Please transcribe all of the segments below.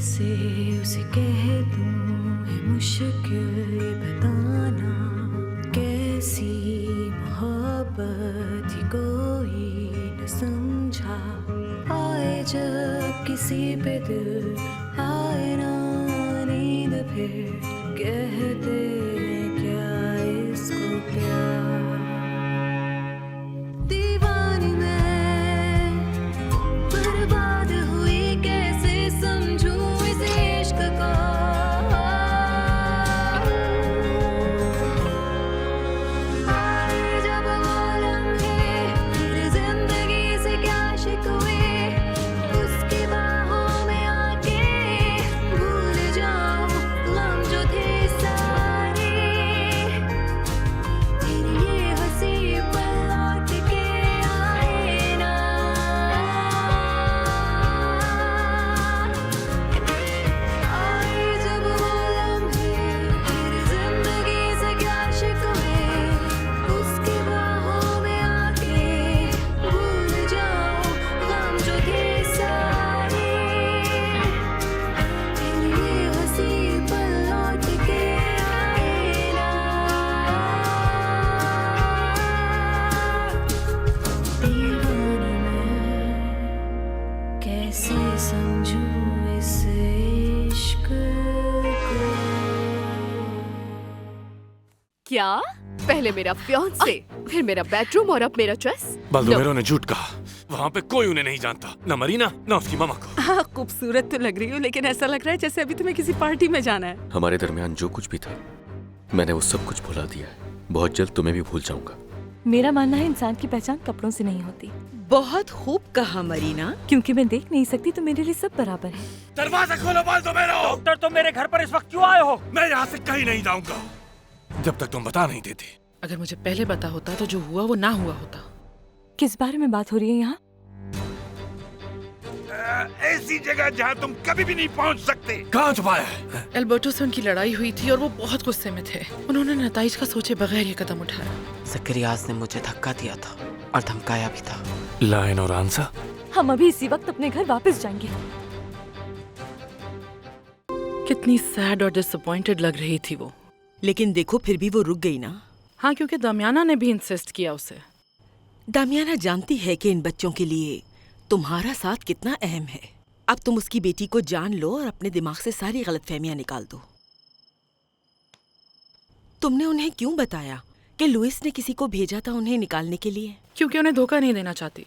कैसे उसे कह दूं है मुश्किल ये बताना, कैसी मोहब्बत ये कोई न समझा। आए जब किसी पे दिल आए ना नींद, फिर कहते हैं क्या इसको प्यार। दीवानी मैं बर्बाद हुई, कैसे समझूं इस इश्क को। आए जब वो लम्हे मेरी जिंदगी से क्या शिकवे, उसकी बाहों में आके भूल जाऊं गम जो थे सारे। फिर ये हंसी पल लौट के आए ना। आए जब वो लम्हे मेरी जिंदगी से क्या शिकवे, उसकी बाहों में आके भूल जाऊं गम जो थे सारे। फिर ये हंसी पल लौट के आए ना। दीवानी मैं कैसे समझूं इस इश्क को। क्या? पहले मेरा फियांसे, फिर मेरा बेडरूम और अब मेरा ड्रेस। बाल्दोमेरो ने झूठ कहा। वहाँ पे कोई उन्हें नहीं जानता, ना मरीना ना उसकी मामा को। हाँ, खूबसूरत तो लग रही हो, लेकिन ऐसा लग रहा है जैसे अभी तुम्हें किसी पार्टी में जाना है। हमारे दरमियान जो कुछ भी था मैंने वो सब कुछ भुला दिया है। बहुत जल्द तुम्हें भी भूल जाऊंगा। मेरा मानना है इंसान की पहचान कपड़ों से नहीं होती। बहुत खूब कहा मरीना। क्योंकि मैं देख नहीं सकती तो मेरे लिए सब बराबर है। दरवाजा खोलो बाल्दोमेरो। डॉक्टर, तुम मेरे घर पर इस वक्त क्यों आए हो? मैं यहाँ से कहीं नहीं जाऊंगा जब तक तुम बता नहीं देते। अगर मुझे पहले पता होता तो जो हुआ वो ना हुआ होता। किस बारे में बात हो रही है यहाँ? ऐसी जगह जहाँ तुम कभी भी नहीं पहुँच सकते। कहाँ छुपाया है? एल्बर्टो से उनकी लड़ाई हुई थी और वो बहुत गुस्से में थे। उन्होंने नताइज का सोचे बगैर ये कदम उठाया। ज़करियास ने मुझे धक्का दिया था और धमकाया भी था। लायन और आंसा, हम अभी इसी वक्त अपने घर वापस जाएंगे। कितनी सैड और डिसअपॉइंटेड लग रही थी वो। लेकिन देखो, फिर भी वो रुक गई ना। हाँ, क्योंकि दमियाना ने भी इंसिस्ट किया उसे। दामियाना जानती है कि इन बच्चों के लिए तुम्हारा साथ कितना अहम है। अब तुम उसकी बेटी को जान लो और अपने दिमाग से सारी गलतफहमियां निकाल दो। तुमने उन्हें क्यों बताया कि लुइस ने किसी को भेजा था उन्हें निकालने के लिए? क्योंकि उन्हें धोखा नहीं देना चाहती,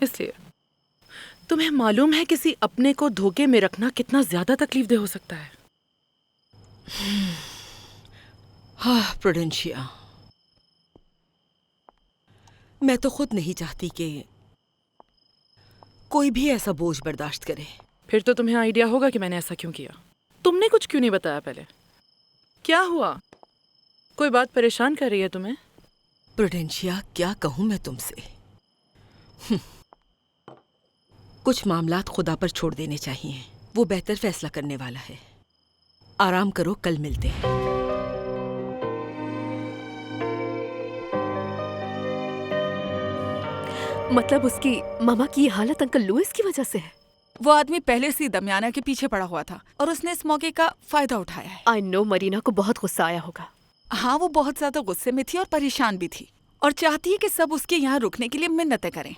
इसलिए। तुम्हें मालूम है किसी अपने को धोखे में रखना कितना ज्यादा तकलीफदेह हो सकता है। हाँ प्रूडेंशिया, मैं तो खुद नहीं चाहती कि कोई भी ऐसा बोझ बर्दाश्त करे। फिर तो तुम्हें आइडिया होगा कि मैंने ऐसा क्यों किया। तुमने कुछ क्यों नहीं बताया पहले? क्या हुआ? कोई बात परेशान कर रही है तुम्हें? प्रूडेंशिया, क्या कहूं मैं तुमसे। कुछ मामलात खुदा पर छोड़ देने चाहिए। वो बेहतर फैसला करने वाला है। आराम करो, कल मिलते हैं। मतलब उसकी मामा की ये हालत अंकल लुइस की वजह से है? वो आदमी पहले से ही दमियाना के पीछे पड़ा हुआ था और उसने इस मौके का फायदा उठाया है। आई नो मरीना को बहुत गुस्सा आया होगा। हाँ, वो बहुत ज्यादा गुस्से में थी और परेशान भी थी और चाहती है कि सब उसके यहाँ रुकने के लिए मिन्नतें करें।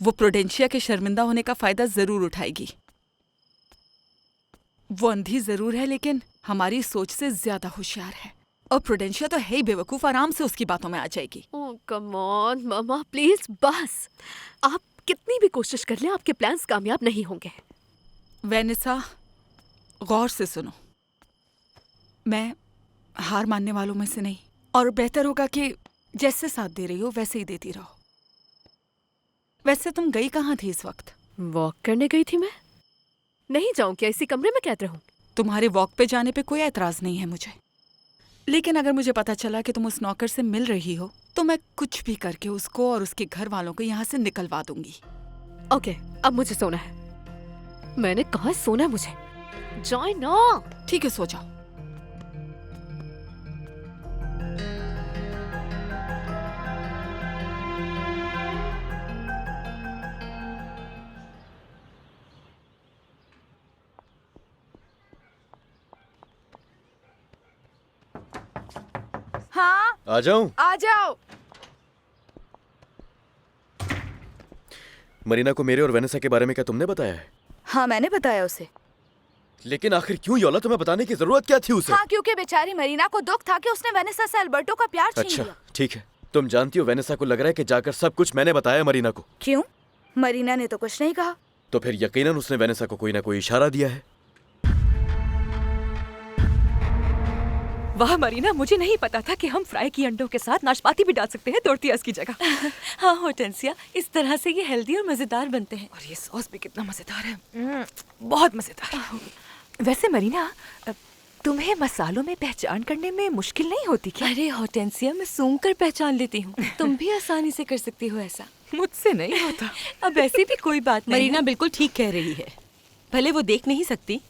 वो प्रूडेंशिया के शर्मिंदा होने का फायदा जरूर उठाएगी। वो अंधी जरूर है, लेकिन हमारी सोच से ज्यादा होशियार है। और प्रूडेंशिया तो है ही बेवकूफ, आराम से उसकी बातों में आ जाएगी। ओह कम ऑन मामा, प्लीज बस। आप कितनी भी कोशिश कर लें, आपके प्लान्स कामयाब नहीं होंगे। वेनिसा, गौर से सुनो। मैं हार मानने वालों में से नहीं, और बेहतर होगा कि जैसे साथ दे रही हो वैसे ही देती रहो। वैसे तुम गई कहाँ थी इस वक्त? वॉक करने गई थी मैं। नहीं जाऊं क्या? इसी कमरे में कैद रहूं? तुम्हारे वॉक पे जाने पे कोई एतराज नहीं है मुझे, लेकिन अगर मुझे पता चला कि तुम उस नौकर से मिल रही हो तो मैं कुछ भी करके उसको और उसके घर वालों को यहाँ से निकलवा दूंगी। ओके, अब मुझे सोना है। मैंने कहा सोना है मुझे। जॉइन ना। ठीक है, सो जाओ। हाँ आ जाऊं? आ जाओ। मरीना को मेरे और वेनेसा के बारे में क्या तुमने बताया है? हाँ मैंने बताया उसे। लेकिन आखिर क्यों योला, तुम्हें बताने की जरूरत क्या थी उसे? हाँ क्योंकि बेचारी मरीना को दुख था कि उसने वेनेसा से अल्बर्टो का प्यार छीन अच्छा लिया। ठीक है, तुम जानती हो वेनेसा को लग रहा है कि जाकर सब कुछ मैंने बताया मरीना को। क्यों? मरीना ने तो कुछ नहीं कहा। तो फिर यकीनन उसने वेनेसा को कोई ना कोई इशारा दिया है। वाह मरीना, मुझे नहीं पता था कि हम फ्राई की अंडों के साथ नाशपाती भी डाल सकते हैं टोर्टियाज की जगह। हाँ होटेंसिया, इस तरह से ये हेल्दी और मजेदार बनते हैं। और ये सॉस भी कितना मजेदार है, बहुत मजेदार। वैसे मरीना, तुम्हें मसालों में पहचान करने में मुश्किल नहीं होती क्या? अरे होटेंसिया, मैं सूंघ कर पहचान लेती हूँ। तुम भी आसानी से कर सकती हो ऐसा। मुझसे नहीं होता। अब ऐसी भी कोई बात नहीं मरीना बिल्कुल ठीक कह रही है। भले वो देख नहीं सकती,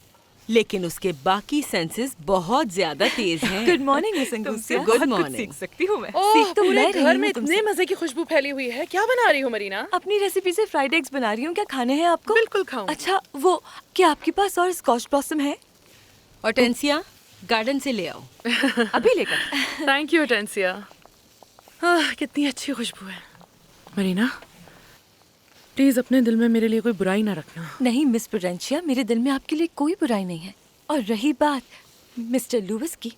लेकिन उसके बाकी सेंसेस बहुत ज्यादा तेज हैं। गुड मॉर्निंग मिस अंगूसिया। Good बहुत कुछ morning. सीख सकती हूँ मैं। ओह, सीख तो पूरे मैं रही घर हूँ में तुमसे। इतने मजे की खुशबू फैली हुई है। क्या बना रही हो मरीना? अपनी रेसिपी से फ्राइड एग्स बना रही हूँ। क्या खाने हैं आपको? बिल्कुल खाऊं। अच्छा, वो क्या आपके पास और स्कॉच ब्लॉसम है? ऑर्टेंसिया, गार्डन से ले आओ। अभी लेकर। थैंक यू टेंसिया। कितनी अच्छी खुशबू है। मरीना प्लीज अपने दिल में मेरे लिए कोई बुराई ना रखना। नहीं मिस प्रूडेंशिया, मेरे दिल में आपके लिए कोई बुराई नहीं है। और रही बात मिस्टर लुइस की,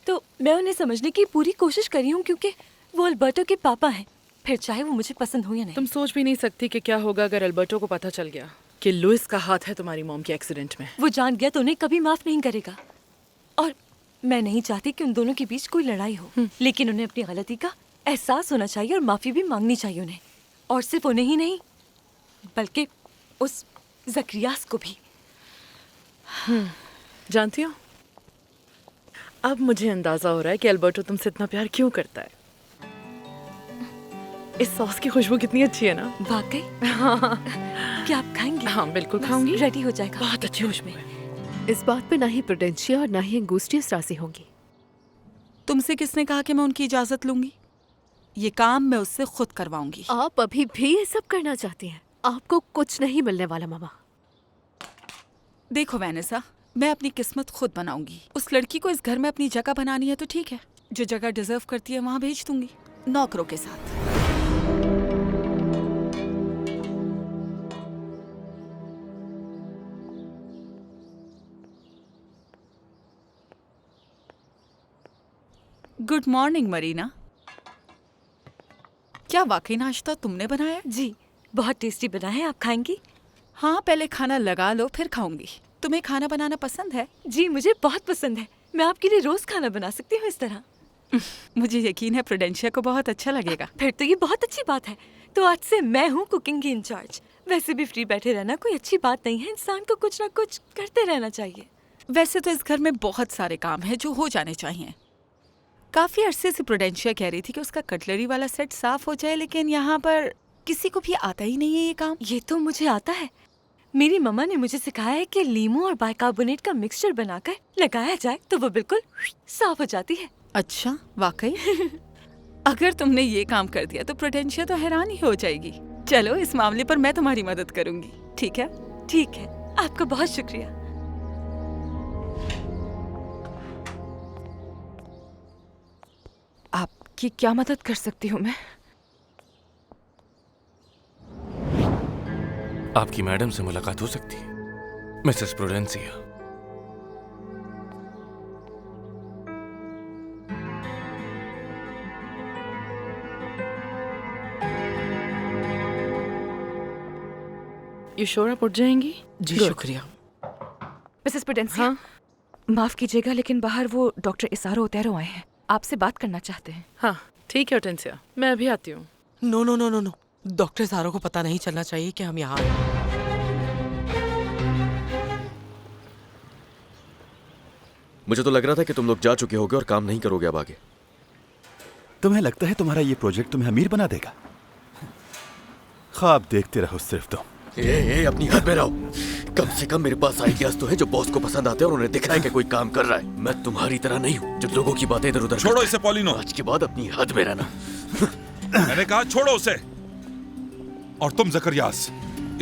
तो मैं उन्हें समझने की पूरी कोशिश कर रही हूँ, क्योंकि वो अल्बर्टो के पापा हैं, फिर चाहे वो मुझे पसंद हो या नहीं। तुम सोच भी नहीं सकती कि क्या होगा अगर अल्बर्टो को पता चल गया कि लुइस का हाथ है तुम्हारी मॉम के एक्सीडेंट में। वो जान गया तो उन्हें कभी माफ नहीं करेगा। और मैं नहीं चाहती कि उन दोनों के बीच कोई लड़ाई हो, लेकिन उन्हें अपनी गलती का एहसास होना चाहिए और माफी भी मांगनी चाहिए उन्हें। और सिर्फ उन्हें ही नहीं, बल्कि उस जकरियास को भी। जानती हो, अब मुझे अंदाजा हो रहा है कि अल्बर्टो तुमसे इतना प्यार क्यों करता है। इस सॉस की खुशबू कितनी अच्छी है ना। वाकई? क्या आप खाएंगे? हाँ बिल्कुल खाऊंगी। रेडी हो जाएगा। बहुत अच्छी खुशबू है। इस बात पे ना ही प्रूडेंशिया और ना ही अंगूस्टियस राजी होंगी। तुमसे किसने कहा कि मैं उनकी इजाजत लूंगी? ये काम मैं उससे खुद करवाऊंगी। आप अभी भी ये सब करना चाहती हैं? आपको कुछ नहीं मिलने वाला मामा। देखो वेनेसा, मैं अपनी किस्मत खुद बनाऊंगी। उस लड़की को इस घर में अपनी जगह बनानी है तो ठीक है, जो जगह डिजर्व करती है वहां भेज दूंगी, नौकरों के साथ। Good morning Marina. क्या वाकई नाश्ता तुमने बनाया? जी, बहुत टेस्टी बना है। आप खाएंगी? हाँ, पहले खाना लगा लो फिर खाऊंगी। तुम्हें खाना बनाना पसंद है? जी, मुझे बहुत पसंद है। मैं आपके लिए रोज खाना बना सकती हूँ इस तरह। मुझे यकीन है प्रूडेंशिया को बहुत अच्छा लगेगा। फिर तो ये बहुत अच्छी बात है। तो आज से मैं हूँ कुकिंग की इंचार्ज। वैसे भी फ्री बैठे रहना कोई अच्छी बात नहीं है, इंसान को कुछ ना कुछ करते रहना चाहिए। वैसे तो इस घर में बहुत सारे काम हैं जो हो जाने चाहिए। काफी अरसे से प्रूडेंशिया कह रही थी कि उसका कटलरी वाला सेट साफ हो जाए, लेकिन यहाँ पर किसी को भी आता ही नहीं है ये काम। ये तो मुझे आता है। मेरी मम्मा ने मुझे सिखाया है कि लीमू और बाइकार्बोनेट का मिक्सचर बनाकर लगाया जाए तो वो बिल्कुल साफ हो जाती है। अच्छा, वाकई? अगर तुमने ये काम कर दिया तो प्रूडेंशिया तो हैरान ही हो जाएगी। चलो, इस मामले पर मैं तुम्हारी मदद करूंगी, ठीक है? ठीक है, आपका बहुत शुक्रिया। आपकी क्या मदद कर सकती हूँ मैं? आपकी मैडम से मुलाकात हो सकती है, मिसेस प्रूडेंशिया। You sure आप उठ जाएंगी? जी Good. शुक्रिया। मिसेस प्रूडेंशिया, हाँ माफ कीजिएगा लेकिन बाहर वो डॉक्टर इसारो ओतेरो आए हैं, आपसे बात करना चाहते हैं। हाँ ठीक है टेंसिया, मैं अभी आती हूँ। No no no no no, doctor सारों को पता नहीं चलना चाहिए कि हम यहाँ आए। मुझे तो लग रहा था कि तुम लोग जा चुके होगे और काम नहीं करोगे अब आगे। तुम्हें लगता है तुम्हारा ये प्रोजेक्ट तुम्हें अमीर बना देगा? ख्वाब देखते रहो सिर्फ तुम। अपनी हद में रहो। कम से कम मेरे पास आइडियाज तो है जो बॉस को पसंद आते हैं और उन्हें दिखाए कि कोई काम कर रहा है। मैं तुम्हारी तरह नहीं हूँ जो लोगों की बातें इधर उधर। छोड़ो इसे पॉलिनो। आज के बाद अपनी हद में रहना। मैंने कहा छोड़ो उसे। और तुम जकरियास,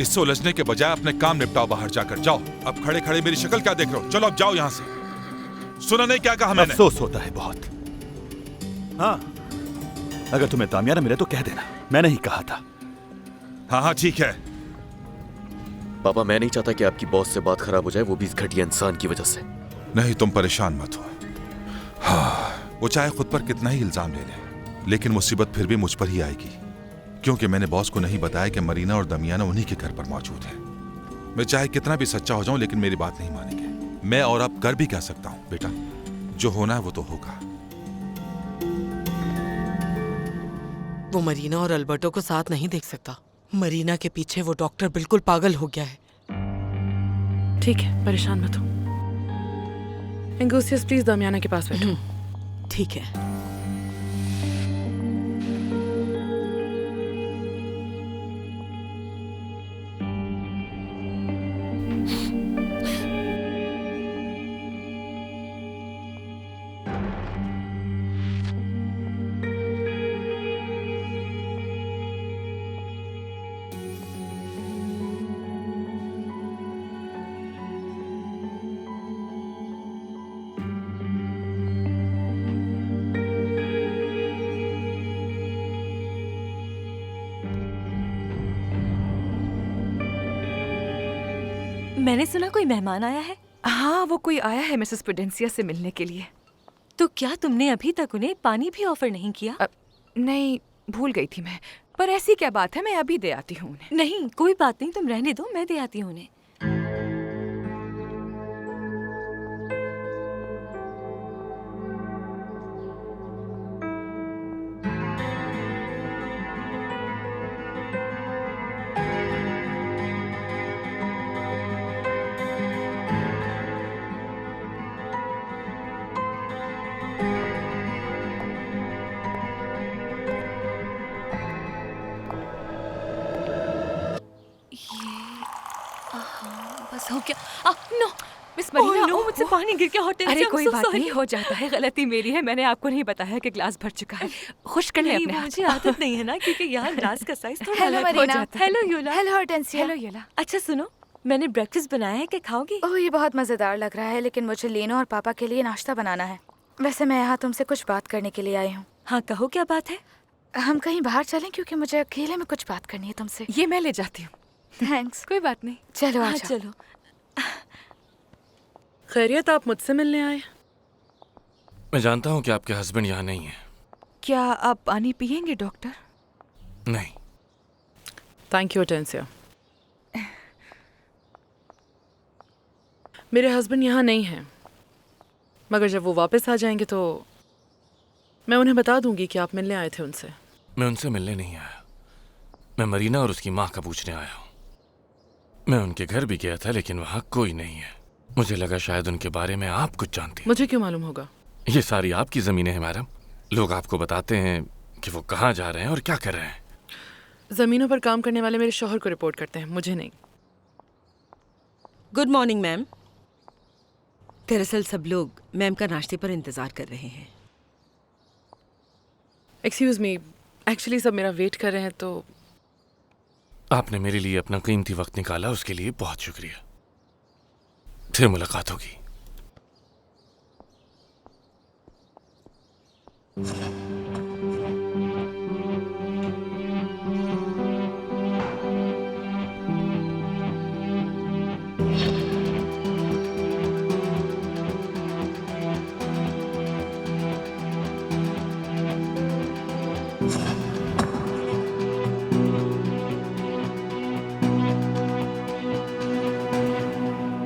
इससे उलझने के बजाय अपने काम निपटाओ, बाहर जाकर जाओ। अब खड़े खड़े मेरी शक्ल क्या देख रहे हो? चलो अब जाओ यहाँ से। सुना नहीं क्या कहा मैंने? अफसोस होता है बहुत। हाँ, अगर तुम्हें तामियाना मिले तो कह देना, मैंने ही कहा था। हाँ हाँ ठीक है। पापा, मैं नहीं चाहता कि आपकी बॉस से बात खराब हो जाए, वो भी इस घटिया इंसान की वजह से। नहीं, तुम परेशान मत हो। हाँ, वो चाहे खुद पर कितना ही इल्जाम ले ले, लेकिन मुसीबत फिर भी मुझ पर ही आएगी, क्योंकि मैंने बॉस को नहीं बताया कि मरीना और दमियाना उन्हीं के घर पर मौजूद है। मैं चाहे कितना भी सच्चा हो जाऊं, लेकिन मेरी बात नहीं मानेंगे। मैं और अब कर भी कह सकता हूं, बेटा जो होना है वो तो होगा। वो मरीना और अल्बर्टो को साथ नहीं देख सकता। मरीना के पीछे वो डॉक्टर बिल्कुल पागल हो गया है। ठीक है, परेशान मत हो। एंगूसियस, प्लीज दमियाना के पास बैठो। ठीक है। मैंने सुना कोई मेहमान आया है। हाँ, वो कोई आया है मिसेस प्रूडेंसिया से मिलने के लिए। तो क्या तुमने अभी तक उन्हें पानी भी ऑफर नहीं किया? नहीं, भूल गई थी मैं। पर ऐसी क्या बात है, मैं अभी दे आती हूँ उन्हें। नहीं, कोई बात नहीं, तुम रहने दो, मैं दे आती हूँ उन्हें। बस हो गया। नो मिस मरीना, नो, मुझसे पानी गिर गया। होटल अरे कोई बात नहीं, हो जाता है, गलती मेरी है। मैंने आपको नहीं बताया कि ग्लास भर चुका है। खुश कर ले अपने हाथ। मुझे आदत नहीं है ना, क्योंकि यहाँ ग्लास का साइज थोड़ा हेलो अलग हो मरीना। जाता है। Hello Yola. Hello Hortensia. Hello Yola. अच्छा सुनो, मैंने ब्रेकफास्ट बनाया है, क्या खाओगी? ओह, ये बहुत मजेदार लग रहा है, लेकिन मुझे लीनो और पापा के लिए नाश्ता बनाना है। वैसे मैं यहाँ तुमसे कुछ बात करने के लिए आई हूँ। हाँ कहो, क्या बात है? हम कहीं बाहर चलें, क्योंकि मुझे अकेले में कुछ बात करनी है तुमसे। ये मैं ले जाती हूँ। थैंक्स। कोई बात नहीं, चलो हाँ, आ चलो। खैरियत, आप मुझसे मिलने आए? मैं जानता हूँ कि आपके हस्बैंड यहाँ नहीं है। क्या आप पानी पियेंगे डॉक्टर? नहीं। थैंक यू टेंसिया। मेरे हस्बैंड यहाँ नहीं हैं, मगर जब वो वापस आ जाएंगे तो मैं उन्हें बता दूंगी कि आप मिलने आए थे उनसे। मैं उनसे मिलने नहीं आया, मैं मरीना और उसकी माँ का पूछने आया हूँ। मैं उनके घर भी गया था, लेकिन वहाँ कोई नहीं है। मुझे लगा शायद उनके बारे में आप कुछ जानती। मुझे क्यों मालूम होगा? ये सारी आपकी जमीनें हैं मैडम। लोग आपको बताते हैं कि वो कहाँ जा रहे हैं और क्या कर रहे हैं। जमीनों पर काम करने वाले मेरे शौहर को रिपोर्ट करते हैं, मुझे नहीं। Good morning ma'am. दरअसल सब लोग मैम का नाश्ते पर इंतजार कर रहे हैं। एक्सक्यूज मी, एक्चुअली सब मेरा वेट कर रहे हैं, तो आपने मेरे लिए अपना कीमती वक्त निकाला, उसके लिए बहुत शुक्रिया। फिर मुलाकात होगी।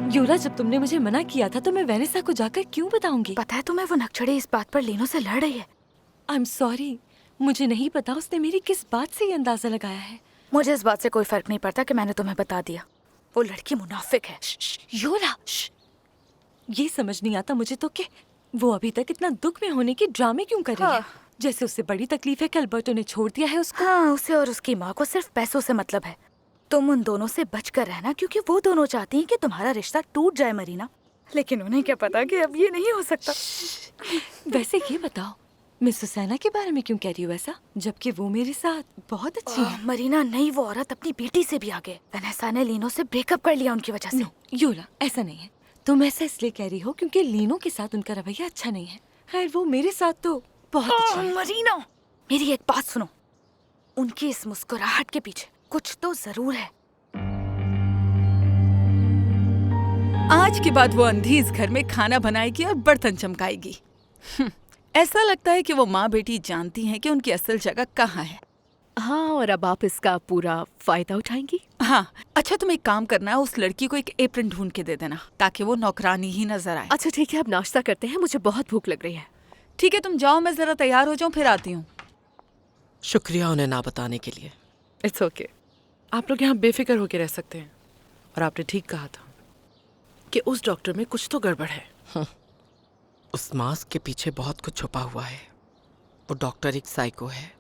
योला, जब तुमने मुझे मना किया था तो मैं वेनेसा को जाकर क्यों बताऊंगी? पता है तुम्हें, वो नकचढ़ी इस बात पर लीनो से लड़ रही है। आई एम सॉरी, मुझे नहीं पता उसने मेरी किस बात से ये अंदाजा लगाया है। मुझे इस बात से कोई फर्क नहीं पड़ता कि मैंने तुम्हें बता दिया। वो लड़की मुनाफिक है। योला, ये समझ नहीं आता मुझे तो कि वो अभी तक इतना दुख में होने की ड्रामे क्यों कर रही है। जैसे उससे बड़ी तकलीफ है कि अल्बर्टो ने छोड़ दिया है उसको। हाँ, उसे और उसकी माँ को सिर्फ पैसों से मतलब है। तुम उन दोनों से बचकर रहना, क्योंकि वो दोनों चाहती हैं कि तुम्हारा रिश्ता टूट जाए मरीना। लेकिन उन्हें क्या पता कि अब ये नहीं हो सकता। वैसे ये बताओ, मिस सुसैना के बारे में क्यों कह रही हो ऐसा, जबकि वो मेरे साथ बहुत अच्छी है। मरीना, नहीं, वो औरत अपनी बेटी से भी आगे। वेनेसा ने लीनो से ब्रेकअप कर लिया उनकी वजह से। नो, योला, ऐसा नहीं है। तुम ऐसा इसलिए कह रही हो क्योंकि लीनो के साथ उनका रवैया अच्छा नहीं है। खैर, वो मेरे साथ तो बहुत अच्छा है। मरीना, मेरी एक बात सुनो। उनकी इस मुस्कुराहट के पीछे कुछ तो जरूर है। आज के बाद वो अंधी इस घर में खाना बनाएगी और बर्तन चमकाएगी। ऐसा लगता है कि वो माँ बेटी जानती हैं कि उनकी असल जगह कहाँ है। हाँ, और अब आप इसका पूरा फायदा उठाएंगी? हाँ, अच्छा तुम एक काम करना है, उस लड़की को एक एप्रन ढूंढ के दे देना ताकि वो नौकरानी ही नजर आए। अच्छा ठीक है, अब नाश्ता करते हैं, मुझे बहुत भूख लग रही है। ठीक है, तुम जाओ, मैं जरा तैयार हो जाऊं, फिर आती हूँ। शुक्रिया उन्हें ना बताने के लिए। इट्स ओके, आप लोग यहाँ बेफिक्र होके रह सकते हैं। और आपने ठीक कहा था कि उस डॉक्टर में कुछ तो गड़बड़ है। उस मास्क के पीछे बहुत कुछ छुपा हुआ है। वो डॉक्टर एक साइको है।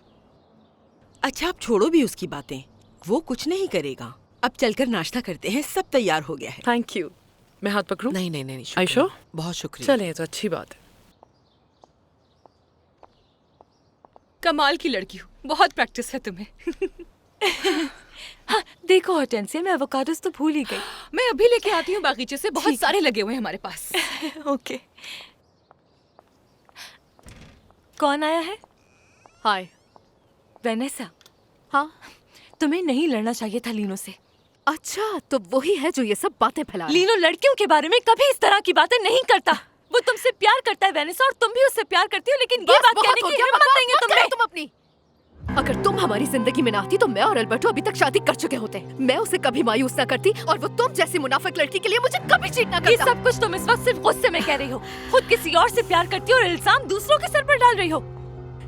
अच्छा आप छोड़ो भी उसकी बातें, वो कुछ नहीं करेगा। अब चलकर नाश्ता करते हैं, सब तैयार हो गया है। Thank you. मैं हाथ पकड़ूं? नहीं नहीं नहीं, आई श्योर? बहुत शुक्रिया। चलें, तो अच्छी बात है। कमाल की लड़की हो, बहुत प्रैक्टिस है तुम्हें। हाँ, देखो हॉर्टेंसिया, मैं एवोकाडोस तो भूल ही गई। मैं अभी लेके आती हूँ बागीचे से, बहुत सारे लगे हुए हैं हमारे पास। ओके। कौन आया है? हाय। वेनेसा। हाँ, तुम्हें नहीं लड़ना चाहिए था लीनो से। अच्छा तो वही है जो ये सब बातें फैला रहा है। लीनो लड़कियों के बारे में कभी इस तरह की बातें नहीं करता। वो तुमसे प्यार करता है वेनेसा, और तुम भी उससे प्यार करती हो, लेकिन ये बात कहने की हिम्मत नहीं है तुम्हें। तुम अपनी। अगर तुम हमारी जिंदगी में ना आती तो मैं और अल्बर्टो अभी तक शादी कर चुके होते। मैं उसे कभी मायूस ना करती, और वो तुम जैसी मुनाफिक लड़की के लिए मुझे कभी चीट ना करता। ये सब कुछ तुम इस वक्त सिर्फ गुस्से में कह रही हो। खुद किसी और से प्यार करती हो और इल्जाम दूसरों के सर पर डाल रही हो।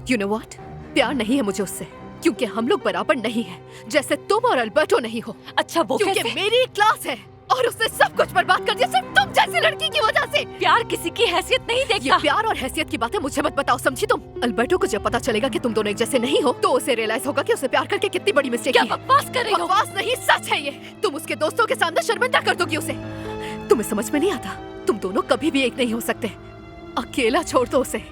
You know what? प्यार नहीं है मुझे उससे, क्योंकि हम लोग बराबर नहीं हैं, जैसे तुम और अल्बर्टो नहीं हो। अच्छा वो क्योंकि कैसे? मेरी क्लास है और उसने सब कुछ बर्बाद कर दिया सिर्फ तुम जैसी लड़की की वजह से। प्यार किसी की हैसियत नहीं देखता। ये प्यार और हैसियत की बातें मुझे मत बताओ, समझी तुम? अल्बर्टो को जब पता चलेगा कि तुम दोनों एक जैसे नहीं हो, तो उसे रियलाइज होगा कि उसे प्यार करके कितनी बड़ी मिस्टेक क्या की है। बकवास कर रही हो? बकवास नहीं, सच है ये। तुम उसके दोस्तों के सामने शर्मिंदा कर दोगी उसे। तुम्हें समझ में नहीं आता, तुम दोनों कभी भी एक नहीं हो सकते। अकेला छोड़ दो उसे।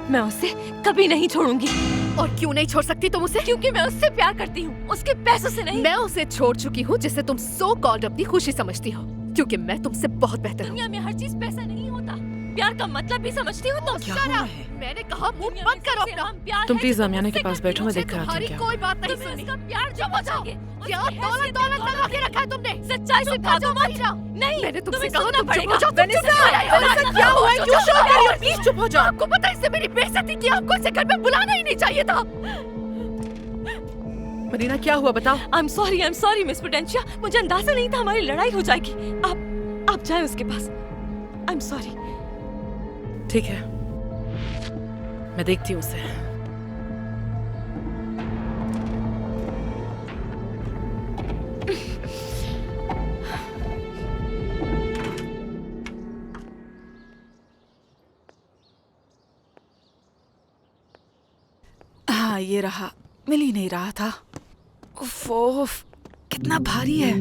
मैं उसे कभी नहीं छोड़ूंगी। और क्यों नहीं छोड़ सकती तुम उसे? क्योंकि मैं उससे प्यार करती हूँ, उसके पैसों से नहीं। मैं उसे छोड़ चुकी हूँ जिसे तुम सो कॉल्ड अपनी खुशी समझती हो, क्योंकि मैं तुमसे बहुत बेहतर हूँ। दुनिया में हर चीज पैसा नहीं होता। प्यार का मतलब भी समझती हो तुम? क्या हुआ है? मैंने कहा मुंह बंद करो अपना। तुम प्लीज दमियाना के पास बैठो, मैं देख कर आती हूँ। क्या कोई बात नहीं सुनी। प्यार जो बचाओगे, क्या दौलत लगा के रखा है तुमने? सच्चाई से भागो मत। नहीं, मैंने तुमसे तुम्हें कहा सुनना तुम चुप हो पड़ेगा। जाओ। वेनेसा, क्या हुआ है? क्यों शोर कर रही हो? प्लीज चुप हो जाओ। आपको पता है इससे मेरी बेइज्जती की। आपको इसे घर पे बुलाना ही नहीं चाहिए था। मरीना क्या हुआ बताओ। I'm sorry मिस पोटेंशिया, मुझे अंदाजा नहीं था हमारी लड़ाई हो जाएगी। आप जाएं उसके पास। I'm sorry। ठीक है, मैं देखती हूँ उसे। हाँ ये रहा, मिल ही नहीं रहा था। उफ, कितना भारी है।